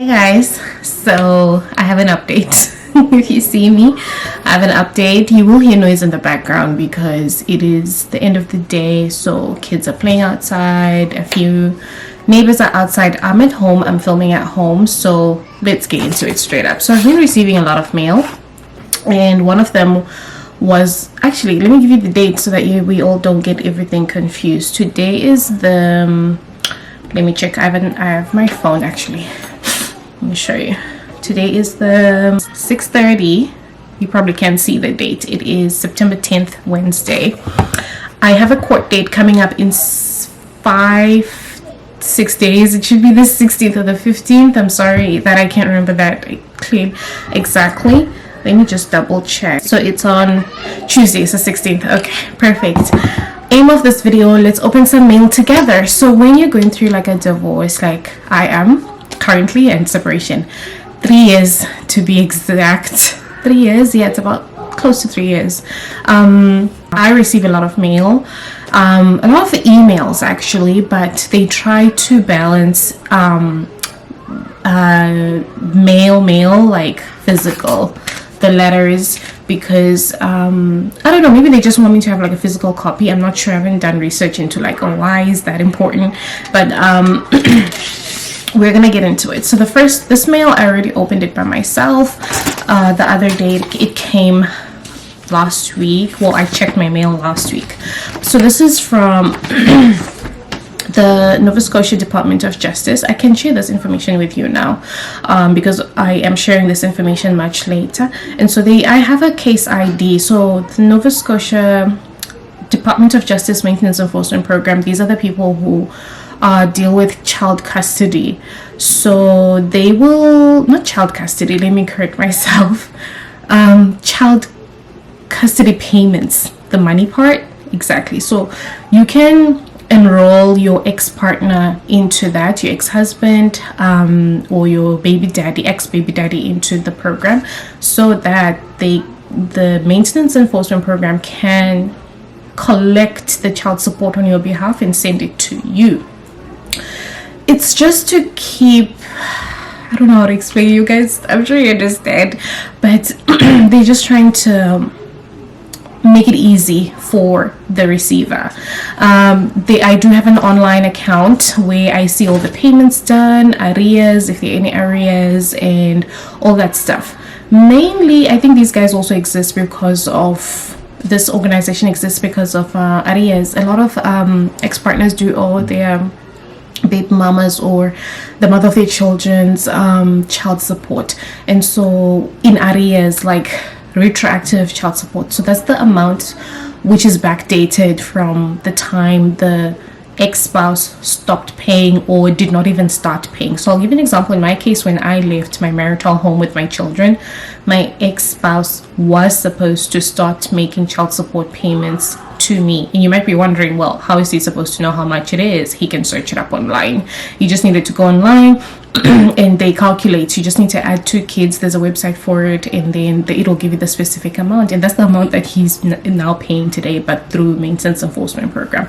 Hey guys, so I have an update. If you see me, I have an update. You will hear noise in the background because it is the end of the day, so kids are playing outside, a few neighbors are outside. I'm at home, I'm filming at home, so let's get into it straight up. So I've been receiving a lot of mail, and one of them was actually, let me give you the date so that we all don't get everything confused. Today is the let me check. I have my phone actually. Let me show you. Today is the 6:30. You probably can't see the date. It is September 10th, Wednesday. I have a court date coming up in 6 days. It should be the 16th or the 15th. I'm sorry that I can't remember that clean exactly. Let me just double check. So it's on Tuesday, so 16th. Okay, perfect. Aim of this video, let's open some mail together. So when you're going through like a divorce, like I am currently, and separation, 3 years to be exact. 3 years, yeah, it's about close to 3 years. I receive a lot of mail, a lot of emails actually, but they try to balance mail like physical, the letters, because I don't know, maybe they just want me to have like a physical copy. I'm not sure. I haven't done research into like, oh, why is that important, but we're gonna get into it. So this mail, I already opened it by myself. The other day it came last week. Well, I checked my mail last week. So this is from the Nova Scotia Department of Justice. I can share this information with you now because I am sharing this information much later. And so I have a case ID. So the Nova Scotia Department of Justice Maintenance Enforcement Program, these are the people who deal with child custody. So they will, not child custody, let me correct myself, child custody payments, the money part, exactly. So you can enroll your ex-partner into that, your ex-husband or your baby daddy, ex-baby daddy, into the program, so that the maintenance enforcement program can collect the child support on your behalf and send it to you. It's just to keep, I don't know how to explain, you guys, I'm sure you understand, but they're just trying to make it easy for the receiver. I do have an online account where I see all the payments done, arrears, if there are any arrears, and all that stuff. Mainly, I think these guys also exist because of, this organization exists because of arrears. A lot of ex-partners do owe their baby mamas or the mother of their children's child support, and so in arrears, like retroactive child support. So that's the amount which is backdated from the time the ex-spouse stopped paying or did not even start paying. So I'll give you an example. In my case, when I left my marital home with my children, my ex-spouse was supposed to start making child support payments to me. And you might be wondering, well, how is he supposed to know how much it is? He can search it up online. You just needed to go online and they calculate. You just need to add 2 kids. There's a website for it, and then it'll give you the specific amount, and that's the amount that he's now paying today, but through maintenance enforcement program.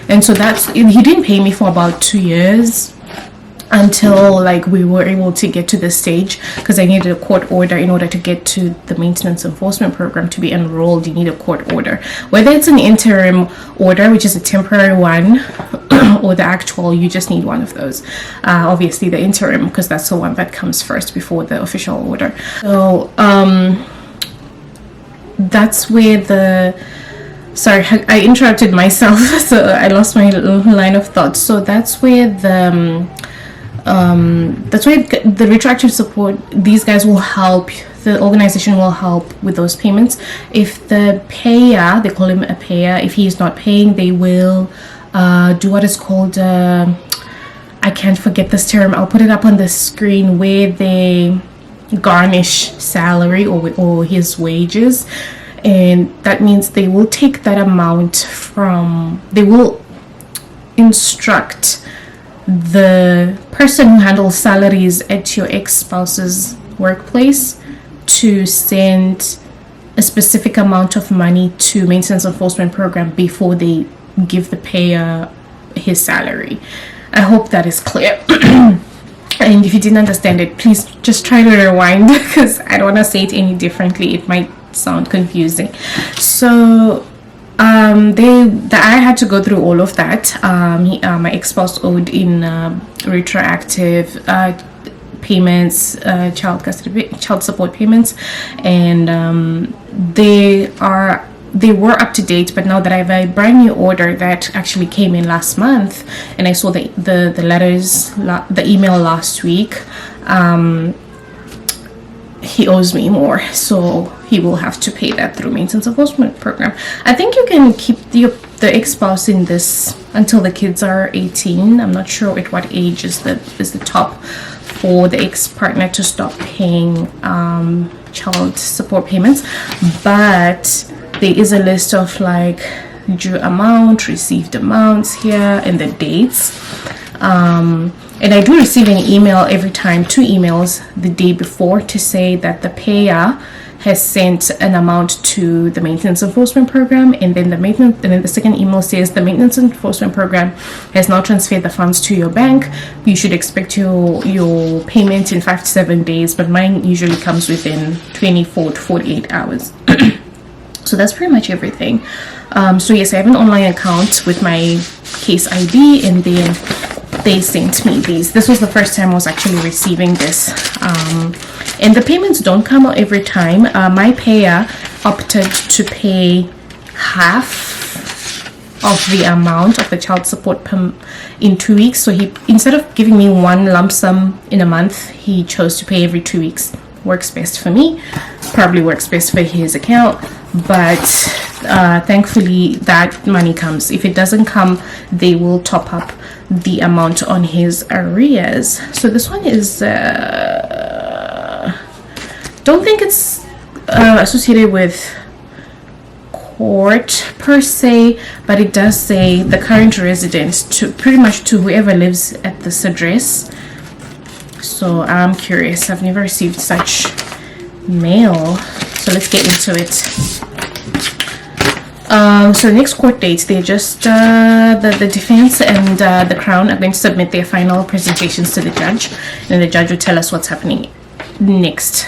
And so he didn't pay me for about 2 years until like we were able to get to this stage, because I needed a court order in order to get to the maintenance enforcement program. To be enrolled, you need a court order, whether it's an interim order, which is a temporary one, or the actual, you just need one of those. Obviously the interim, because that's the one that comes first before the official order. So that's where sorry, I interrupted myself, so I lost my line of thought. So that's where the retroactive support, these guys will help, the organization will help with those payments. If the payer, they call him a payer, if he is not paying, they will do what is called, I can't forget this term, I'll put it up on the screen, where they garnish salary or his wages. And that means they will take that amount they will instruct the person who handles salaries at your ex-spouse's workplace to send a specific amount of money to maintenance enforcement program before they give the payer his salary. I hope that is clear. And if you didn't understand it, please just try to rewind because I don't want to say it any differently. It might sound confusing. So I had to go through all of that. My ex-spouse owed in retroactive payments, child support payments, and they were up to date. But now that I have a brand new order that actually came in last month, and I saw the letters, the email last week, he owes me more, so he will have to pay that through maintenance enforcement program. I think you can keep the ex-spouse in this until the kids are 18. I'm not sure at what age is the top for the ex-partner to stop paying child support payments, but there is a list of like due amount, received amounts here, and the dates. And I do receive an email every time, 2 emails the day before, to say that the payer has sent an amount to the maintenance enforcement program, and then the second email says the maintenance enforcement program has now transferred the funds to your bank. You should expect your payment in 5 to 7 days, but mine usually comes within 24 to 48 hours. So that's pretty much everything. So yes, I have an online account with my case ID, and then they sent me these. This was the first time I was actually receiving this, and the payments don't come out every time. My payer opted to pay half of the amount of the child support in 2 weeks. So he, instead of giving me one lump sum in a month, he chose to pay every 2 weeks. Works best for me, probably works best for his account, but thankfully that money comes. If it doesn't come, they will top up the amount on his arrears. So this one is don't think it's associated with court per se, but it does say the current resident, to pretty much to whoever lives at this address. So I'm curious, I've never received such mail, so let's get into it. So the next court date, they just the defense and the crown are going to submit their final presentations to the judge, and the judge will tell us what's happening next,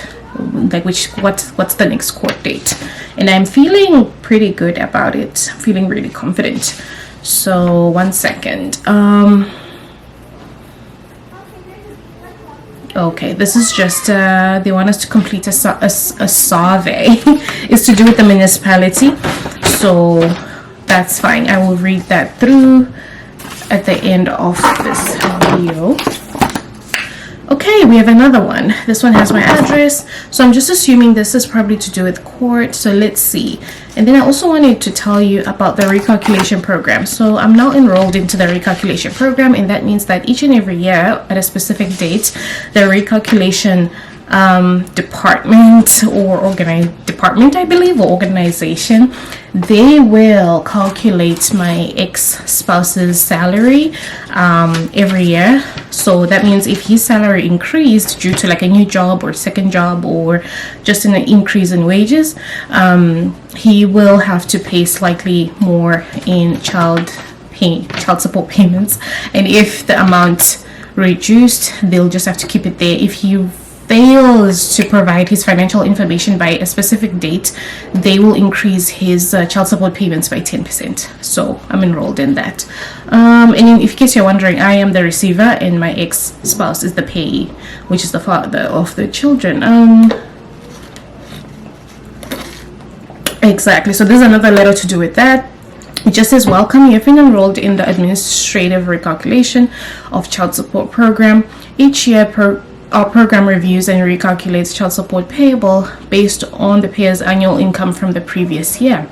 like what's the next court date. And I'm feeling pretty good about it. I'm feeling really confident. So 1 second. Okay, this is just they want us to complete a survey. It's to do with the municipality, so that's fine. I will read that through at the end of this video. Okay, we have another one. This one has my address, so I'm just assuming this is probably to do with court. So let's see. And then I also wanted to tell you about the recalculation program. So I'm now enrolled into the recalculation program, and that means that each and every year at a specific date, the recalculation department or department, I believe, or organization, they will calculate my ex-spouse's salary every year. So that means if his salary increased due to like a new job or second job or just an increase in wages, he will have to pay slightly more in child support payments. And if the amount reduced, they'll just have to keep it there. If he fails to provide his financial information by a specific date, they will increase his child support payments by 10%. So I'm enrolled in that. And in case you're wondering, I am the receiver and my ex-spouse is the payee, which is the father of the children. Exactly. So there's another letter to do with that. It just says, welcome, you've been enrolled in the administrative recalculation of child support program. Each year our program reviews and recalculates child support payable based on the payer's annual income from the previous year.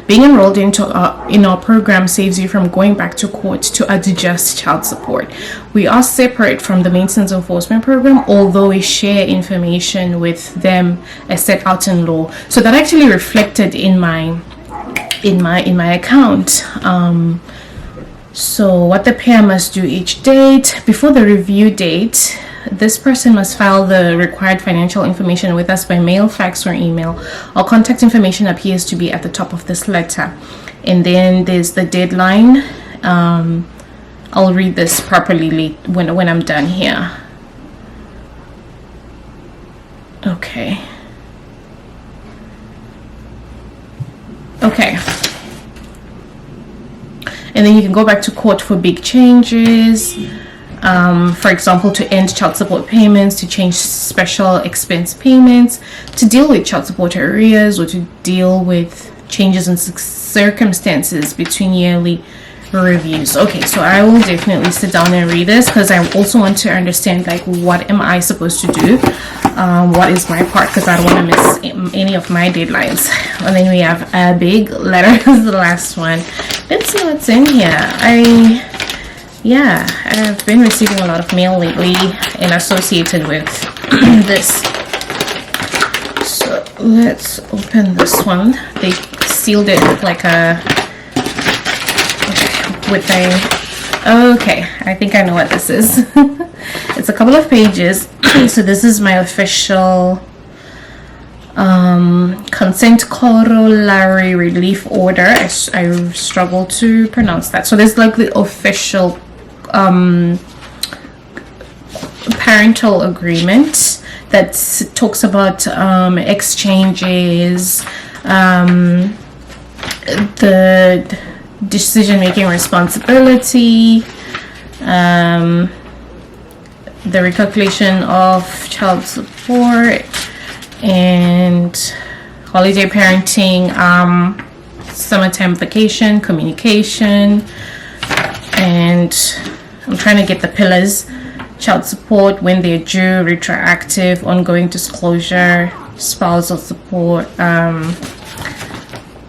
Being enrolled in our program saves you from going back to court to adjust child support. We are separate from the maintenance enforcement program, although we share information with them as set out in law. So that actually reflected in my account. So what the payer must do each date before the review date, this person must file the required financial information with us by mail, fax, or email. Our contact information appears to be at the top of this letter. And then there's the deadline. I'll read this properly when I'm done here. Okay. Okay. And then you can go back to court for big changes. For example, to end child support payments, to change special expense payments, to deal with child support arrears, or to deal with changes in circumstances between yearly reviews. Okay, so I will definitely sit down and read this, because I also want to understand, like, what am I supposed to do, what is my part, because I don't want to miss any of my deadlines. And then we have a big letter. This is the last one. Let's see what's in here. I've been receiving a lot of mail lately and associated with this. So let's open this one. They sealed it with like okay, I think I know what this is. It's a couple of pages. So this is my official consent corollary relief order. I struggle to pronounce that. So there's like the official parental agreement that talks about exchanges, the decision-making responsibility, the recalculation of child support, and holiday parenting, summertime vacation, communication, and I'm trying to get the pillars: child support, when they're due, retroactive, ongoing disclosure, spousal support.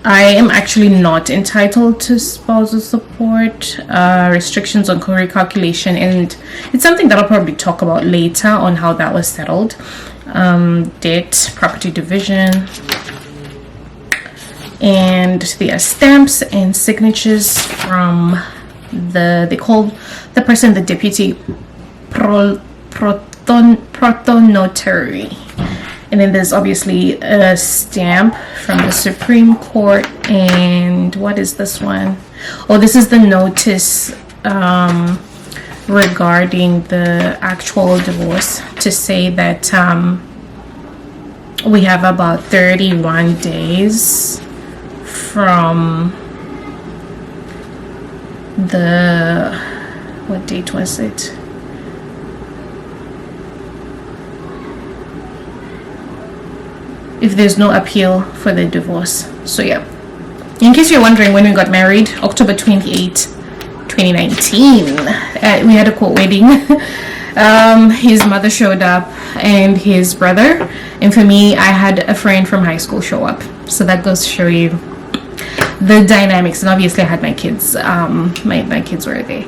I am actually not entitled to spousal support, restrictions on recalculation, and it's something that I'll probably talk about later on how that was settled. Debt, property division, and there are stamps and signatures from they call the person the deputy protonotary. And then there's obviously a stamp from the Supreme Court. And what is this one? Oh, this is the notice regarding the actual divorce, to say that we have about 31 days from what date was it? If there's no appeal for the divorce. So yeah, in case you're wondering when we got married, October 28th, 2019. We had a court wedding. His mother showed up and his brother, and for me, I had a friend from high school show up. So that goes to show you the dynamics. And obviously I had my kids. My kids were there.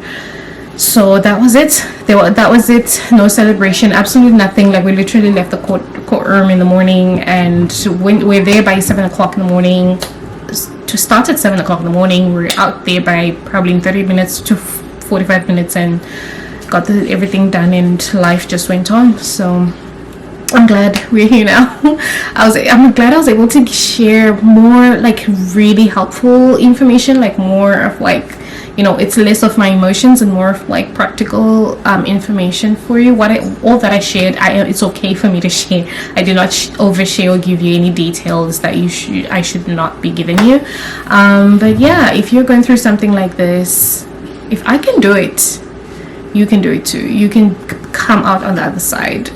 So that was it. That was it. No celebration, absolutely nothing. Like, we literally left the courtroom in the morning, and we're there by 7 o'clock in the morning. To start at 7 o'clock in the morning, we're out there by probably in 30 minutes to 45 minutes, and got everything done, and life just went on. So I'm glad we're here now. I'm glad I was able to share more, like, really helpful information, like more of, like, you know, it's less of my emotions and more of like practical information for you. All that I shared, it's okay for me to share. I do not overshare or give you any details that I should not be giving you. But yeah, if you're going through something like this, if I can do it, you can do it too. You can come out on the other side.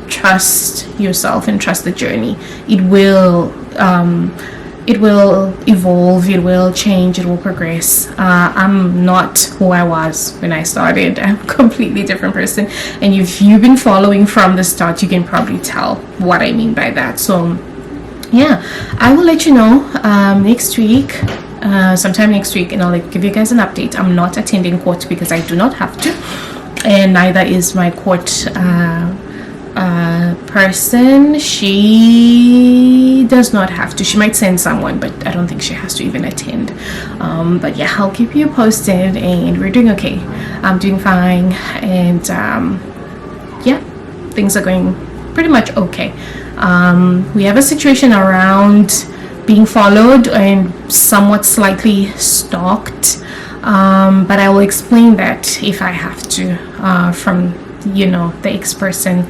Trust yourself and trust the journey. It will evolve, it will change, it will progress. I'm not who I was when I started. I'm a completely different person, and if you've been following from the start, you can probably tell what I mean by that. So yeah, I will let you know next week, sometime next week, and I'll give you guys an update. I'm not attending court because I do not have to, and neither is my court person. She does not have to. She might send someone, but I don't think she has to even attend. But yeah, I'll keep you posted, and we're doing okay. I'm doing fine, and yeah, things are going pretty much okay. We have a situation around being followed and somewhat slightly stalked. but I will explain that if I have to, from the ex-person.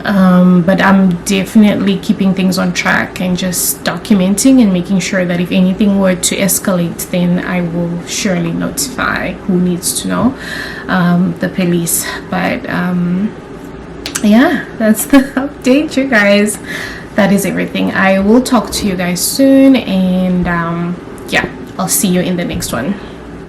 But I'm definitely keeping things on track and just documenting and making sure that if anything were to escalate, then I will surely notify who needs to know, the police. But yeah, that's the update, you guys. That is everything. I will talk to you guys soon, and yeah, I'll see you in the next one.